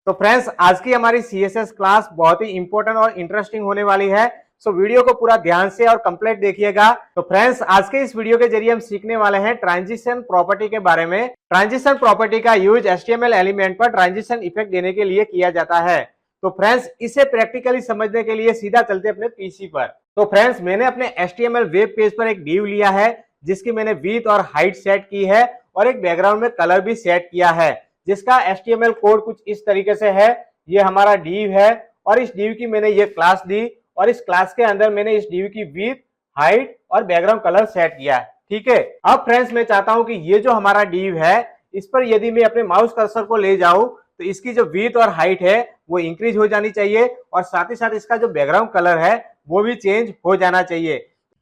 तो फ्रेंड्स, आज की हमारी सीएसएस क्लास बहुत ही इंपॉर्टेंट और इंटरेस्टिंग होने वाली है। सो वीडियो को पूरा ध्यान से और कंप्लीट देखिएगा। तो फ्रेंड्स, आज के इस वीडियो के जरिए हम सीखने वाले हैं ट्रांजिशन प्रॉपर्टी के बारे में। ट्रांजिशन प्रॉपर्टी का यूज एचटीएमएल एलिमेंट पर ट्रांजिशन इफेक्ट देने के लिए किया जाता है। तो फ्रेंड्स, इसे प्रैक्टिकली समझने के लिए सीधा चलते अपने पीसी पर। तो फ्रेंड्स, मैंने अपने एचटीएमएल वेब पेज पर एक डिव लिया है जिसकी मैंने विड्थ और हाइट सेट की है और एक बैकग्राउंड में कलर भी सेट किया है, जिसका एचटीएमएल कोड कुछ इस तरीके से है। ये हमारा डिव है और इस डिव की मैंने ये क्लास दी और इस क्लास के अंदर मैंने इस डिव की विड्थ, हाइट और बैकग्राउंड कलर सेट किया है। ठीक है। अब फ्रेंड्स, मैं चाहता हूं कि ये जो हमारा डिव है इस पर यदि मैं अपने माउस कर्सर को ले जाऊं तो इसकी जो विड्थ और हाइट है वो इंक्रीज हो जानी चाहिए और साथ ही साथ इसका जो बैकग्राउंड कलर है वो भी चेंज हो जाना चाहिए।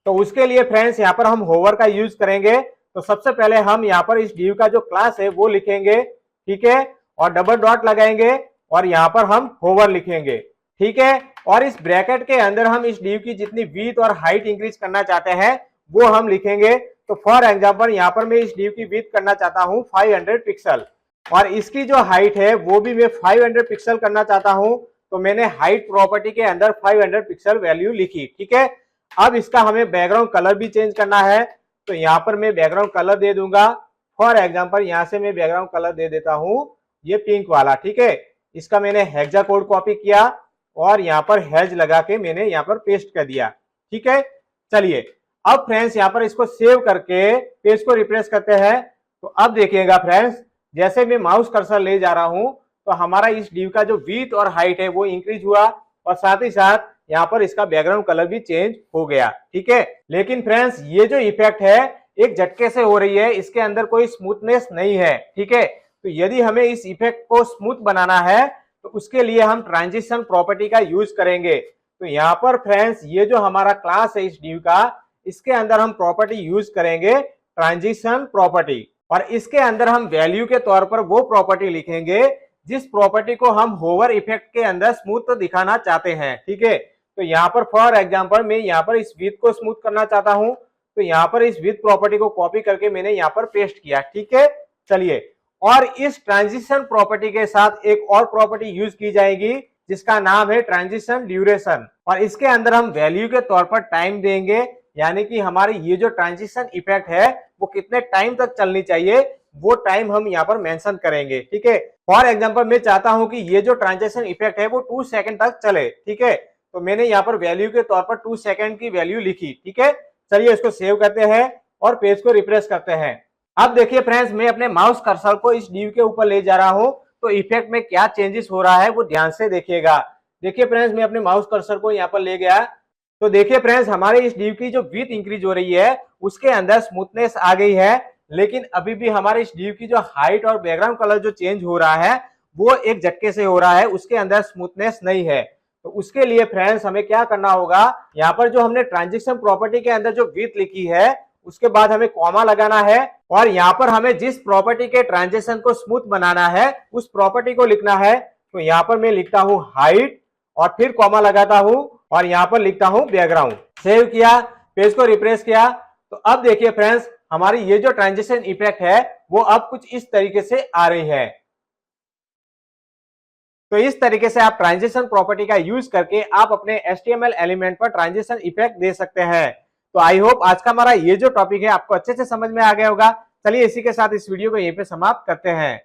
तो उसके लिए फ्रेंड्स, यहाँ पर हम होवर का यूज करेंगे। तो सबसे पहले हम यहाँ पर इस डिव का जो क्लास है वो लिखेंगे, ठीक है, और डबल डॉट लगाएंगे और यहाँ पर हम होवर लिखेंगे, ठीक है। और इस ब्रैकेट के अंदर हम इस डिव की जितनी विड्थ और हाइट इंक्रीज करना चाहते हैं वो हम लिखेंगे। तो फॉर एग्जांपल यहाँ पर मैं इस डिव की विड्थ करना चाहता हूँ 500 पिक्सल और इसकी जो हाइट है वो भी मैं 500 पिक्सल करना चाहता हूँ। तो मैंने हाइट प्रॉपर्टी के अंदर 500 पिक्सल वैल्यू लिखी, ठीक है। अब इसका हमें बैकग्राउंड कलर भी चेंज करना है। तो यहाँ पर मैं बैकग्राउंड कलर दे दूंगा। फॉर एग्जांपल यहाँ से मैं बैकग्राउंड कलर दे देता हूँ ये पिंक वाला, ठीक है। इसका मैंने हेक्सा कोड कॉपी किया और यहाँ पर हैज लगा के मैंने यहाँ पर पेस्ट कर दिया, ठीक है। चलिए, अब फ्रेंड्स यहाँ पर इसको सेव करके पेज को रिफ्रेश करते हैं। तो अब देखिएगा फ्रेंड्स, जैसे मैं माउस कर्सर ले जा रहा हूँ तो हमारा इस डिव का जो विड्थ और हाइट है वो इंक्रीज हुआ और साथ ही साथ यहाँ पर इसका बैकग्राउंड कलर भी चेंज हो गया, ठीक है। लेकिन फ्रेंड्स, ये जो इफेक्ट है एक झटके से हो रही है, इसके अंदर कोई स्मूथनेस नहीं है, ठीक है। तो यदि हमें इस इफेक्ट को स्मूथ बनाना है तो उसके लिए हम ट्रांजिशन प्रॉपर्टी का यूज करेंगे। तो यहाँ पर फ्रेंड्स, ये जो हमारा क्लास है इस डिव का, इसके अंदर हम प्रॉपर्टी यूज करेंगे ट्रांजिशन प्रॉपर्टी और इसके अंदर हम वैल्यू के तौर पर वो प्रॉपर्टी लिखेंगे जिस प्रॉपर्टी को हम होवर इफेक्ट के अंदर स्मूथ दिखाना चाहते हैं, ठीक है। तो यहाँ पर फॉर एग्जांपल मैं यहाँ पर इस विड्थ को स्मूथ करना चाहता हूँ। तो यहाँ पर इस विड्थ प्रॉपर्टी को कॉपी करके मैंने यहाँ पर पेस्ट किया, ठीक है। चलिए, और इस ट्रांजिशन प्रॉपर्टी के साथ एक और प्रॉपर्टी यूज की जाएगी जिसका नाम है ट्रांजिशन ड्यूरेशन और इसके अंदर हम वैल्यू के तौर पर टाइम देंगे, यानी कि हमारी ये जो ट्रांजिशन इफेक्ट है वो कितने टाइम तक चलनी चाहिए वो टाइम हम यहाँ पर मेंशन करेंगे, ठीक है। फॉर एग्जांपल मैं चाहता हूं कि ये जो ट्रांजिशन इफेक्ट है वो 2 सेकंड तक चले, ठीक है। तो मैंने यहाँ पर वैल्यू के तौर पर 2 सेकंड की वैल्यू लिखी, ठीक है। चलिए, इसको सेव करते हैं और पेज को रिफ्रेश करते हैं। अब देखिए फ्रेंड्स, मैं अपने माउस कर्सर को इस डिव के ऊपर ले जा रहा हूं तो इफेक्ट में क्या चेंजेस हो रहा है वो ध्यान से देखिएगा। देखिए फ्रेंड्स, मैं अपने माउस कर्सर को यहाँ पर ले गया तो देखिए फ्रेंड्स, हमारे इस डिव की जो विड्थ इंक्रीज हो रही है उसके अंदर स्मूथनेस आ गई है, लेकिन अभी भी हमारे इस डिव की जो हाइट और बैकग्राउंड कलर जो चेंज हो रहा है वो एक झटके से हो रहा है, उसके अंदर स्मूथनेस नहीं है। तो उसके लिए फ्रेंड्स हमें क्या करना होगा, यहाँ पर जो हमने ट्रांजिशन प्रॉपर्टी के अंदर जो विड्थ लिखी है उसके बाद हमें कॉमा लगाना है और यहाँ पर हमें जिस प्रॉपर्टी के ट्रांजिशन को स्मूथ बनाना है उस प्रॉपर्टी को लिखना है। तो यहाँ पर मैं लिखता हूँ हाइट और फिर कॉमा लगाता हूँ और यहाँ पर लिखता हूँ बैकग्राउंड। सेव किया, पेज को रिफ्रेश किया। तो अब देखिए फ्रेंड्स, हमारी ये जो ट्रांजिशन इफेक्ट है वो अब कुछ इस तरीके से आ रही है। तो इस तरीके से आप ट्रांजिशन प्रॉपर्टी का यूज करके आप अपने एचटीएमएल एलिमेंट पर ट्रांजिशन इफेक्ट दे सकते हैं। तो आई होप आज का हमारा ये जो टॉपिक है आपको अच्छे से समझ में आ गया होगा। चलिए, इसी के साथ इस वीडियो को यहीं पे समाप्त करते हैं।